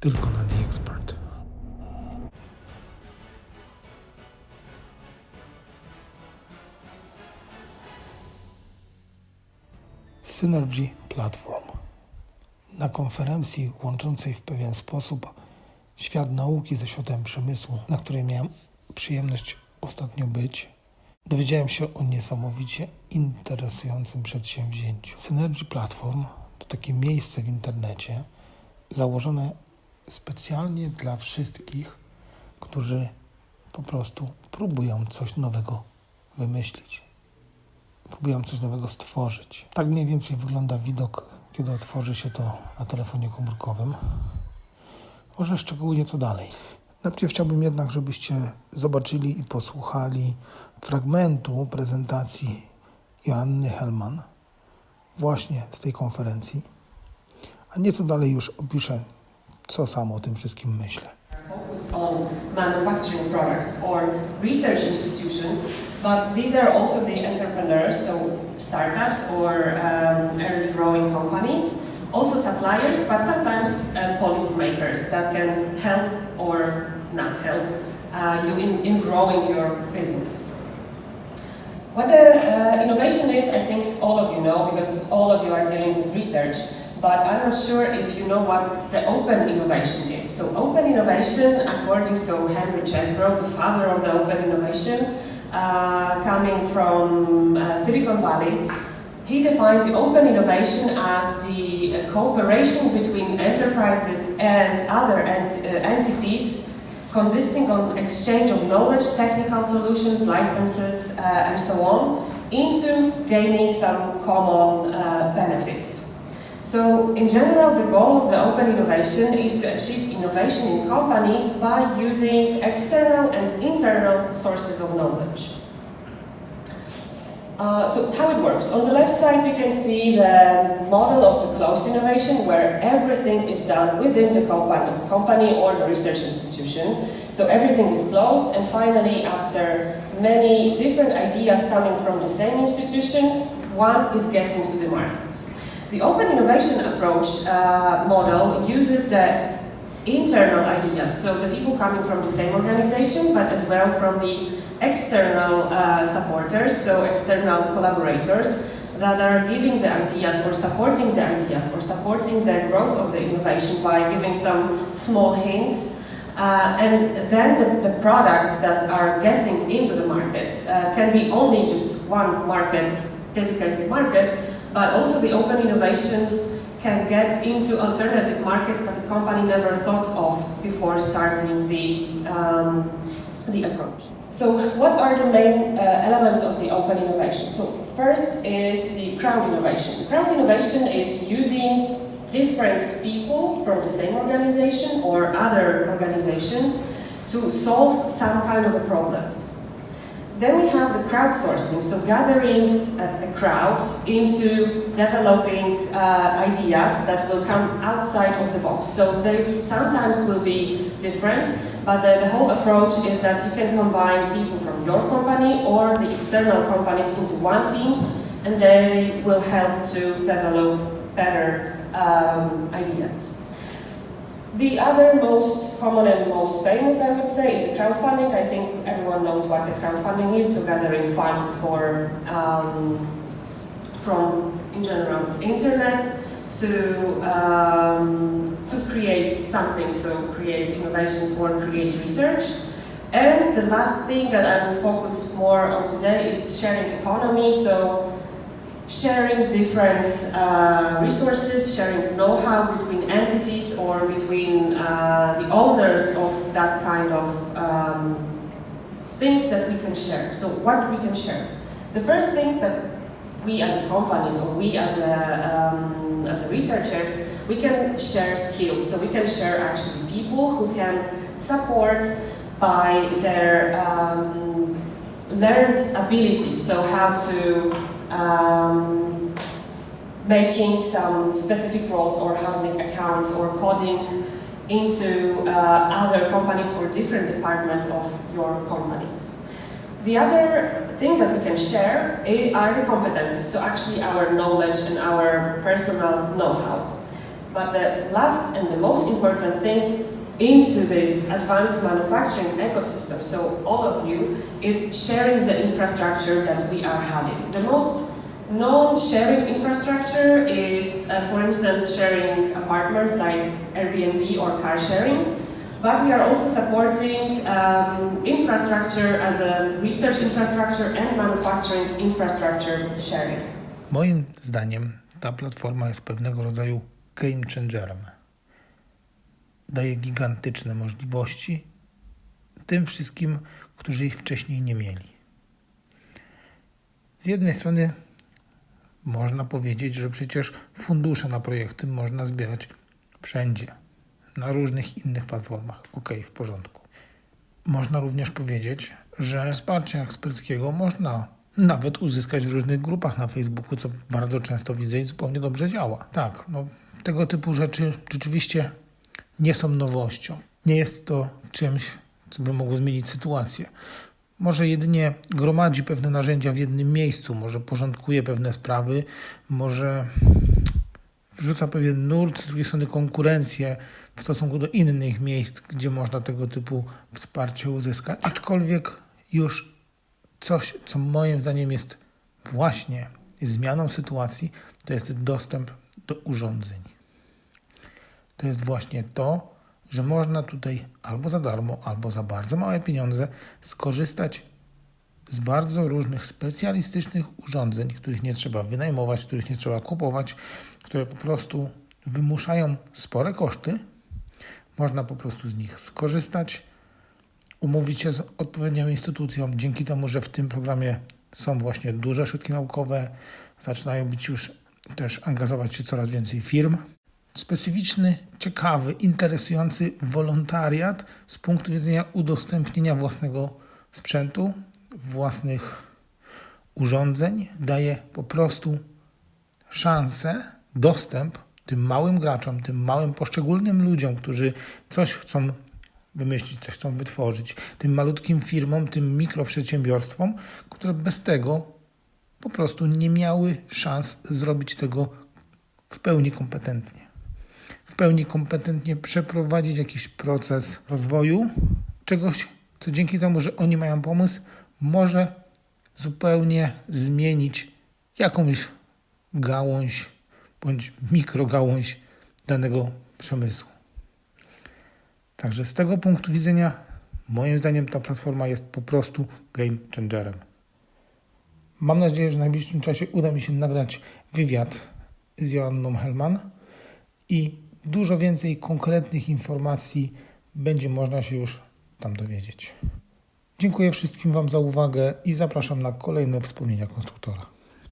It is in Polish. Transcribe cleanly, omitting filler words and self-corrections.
tylko na Ekspert. Synergy Platform. Na konferencji łączącej w pewien sposób świat nauki ze światem przemysłu, na której miałem przyjemność ostatnio być, dowiedziałem się o niesamowicie interesującym przedsięwzięciu. Synergy Platform to takie miejsce w internecie założone specjalnie dla wszystkich, którzy po prostu próbują coś nowego wymyślić. Próbują coś nowego stworzyć. Tak mniej więcej wygląda widok, kiedy otworzy się to na telefonie komórkowym. Może szczegóły nieco dalej. Najpierw chciałbym jednak, żebyście zobaczyli i posłuchali fragmentu prezentacji Joanny Hellman właśnie z tej konferencji, a nieco dalej już opiszę, co sam o tym wszystkim myślę. Focused on manufacturing products or research institutions, but these are also the entrepreneurs, so startups or early growing companies, also suppliers, but sometimes policy makers that can help or not help you in growing your business. What the innovation is, I think all of you know, because all of you are dealing with research. But I'm not sure if you know what the open innovation is. So open innovation, according to Henry Chesbrough, the father of the open innovation, coming from Silicon Valley, he defined the open innovation as the cooperation between enterprises and other entities consisting on exchange of knowledge, technical solutions, licenses, and so on, into gaining some common benefits. So, in general, the goal of the open innovation is to achieve innovation in companies by using external and internal sources of knowledge. So, how it works. On the left side, you can see the model of the closed innovation, where everything is done within the company or the research institution. So, everything is closed, and finally, after many different ideas coming from the same institution, one is getting to the market. The open innovation approach model uses the internal ideas, so the people coming from the same organization, but as well from the external supporters, so external collaborators that are giving the ideas or supporting the growth of the innovation by giving some small hints. And then the products that are getting into the markets can be only just one market, dedicated market, but also the open innovations can get into alternative markets that the company never thought of before starting the approach. So what are the main elements of the open innovation? So first is the crowd innovation. The crowd innovation is using different people from the same organization or other organizations to solve some kind of problems. Then we have the crowdsourcing, so gathering a crowd into developing ideas that will come outside of the box. So they sometimes will be different, but the whole approach is that you can combine people from your company or the external companies into one teams, and they will help to develop better ideas. The other most common and most famous, I would say, is the crowdfunding. I think everyone knows what the crowdfunding is, so gathering funds for, from, in general, internet to create something, so create innovations or create research. And the last thing that I will focus more on today is sharing economy, so sharing different resources, sharing know-how between entities or between the owners of that kind of things that we can share. So what we can share? The first thing that we as a companies or we as a researchers, we can share skills. So we can share actually people who can support by their learned abilities. So how to making some specific roles or handling accounts or coding into other companies or different departments of your companies. The other thing that we can share are the competencies, so actually our knowledge and our personal know-how. But the last and the most important thing into this advanced manufacturing ecosystem, so all of you, is sharing the infrastructure that we are having. The most known sharing infrastructure is, for instance, sharing apartments like Airbnb or car sharing. But we are also supporting infrastructure as a research infrastructure and manufacturing infrastructure sharing. Moim zdaniem ta platforma jest pewnego rodzaju game changerem. Daje gigantyczne możliwości tym wszystkim, którzy ich wcześniej nie mieli. Z jednej strony można powiedzieć, że przecież fundusze na projekty można zbierać wszędzie. Na różnych innych platformach. W porządku. Można również powiedzieć, że wsparcia eksperckiego można nawet uzyskać w różnych grupach na Facebooku, co bardzo często widzę i zupełnie dobrze działa. Tak, tego typu rzeczy rzeczywiście nie są nowością. Nie jest to czymś, co by mogło zmienić sytuację. Może jedynie gromadzi pewne narzędzia w jednym miejscu, może porządkuje pewne sprawy, może wrzuca pewien nurt, z drugiej strony konkurencję w stosunku do innych miejsc, gdzie można tego typu wsparcie uzyskać. Aczkolwiek już coś, co moim zdaniem jest właśnie zmianą sytuacji, to jest dostęp do urządzeń. To jest właśnie to, że można tutaj albo za darmo, albo za bardzo małe pieniądze skorzystać z bardzo różnych specjalistycznych urządzeń, których nie trzeba wynajmować, których nie trzeba kupować, które po prostu wymuszają spore koszty. Można po prostu z nich skorzystać, umówić się z odpowiednią instytucją. Dzięki temu, że w tym programie są właśnie duże ośrodki naukowe, zaczynają być już też angażować się coraz więcej firm. Specyficzny, ciekawy, interesujący wolontariat z punktu widzenia udostępnienia własnego sprzętu, własnych urządzeń, daje po prostu szansę, dostęp tym małym graczom, tym małym poszczególnym ludziom, którzy coś chcą wymyślić, coś chcą wytworzyć, tym malutkim firmom, tym mikroprzedsiębiorstwom, które bez tego po prostu nie miały szans zrobić tego w pełni kompetentnie. W pełni kompetentnie przeprowadzić jakiś proces rozwoju czegoś, co dzięki temu, że oni mają pomysł, może zupełnie zmienić jakąś gałąź bądź mikrogałąź danego przemysłu. Także z tego punktu widzenia, moim zdaniem, ta platforma jest po prostu game changerem. Mam nadzieję, że w najbliższym czasie uda mi się nagrać wywiad z Joanną Hellman i dużo więcej konkretnych informacji będzie można się już tam dowiedzieć. Dziękuję wszystkim Wam za uwagę i zapraszam na kolejne wspomnienia konstruktora.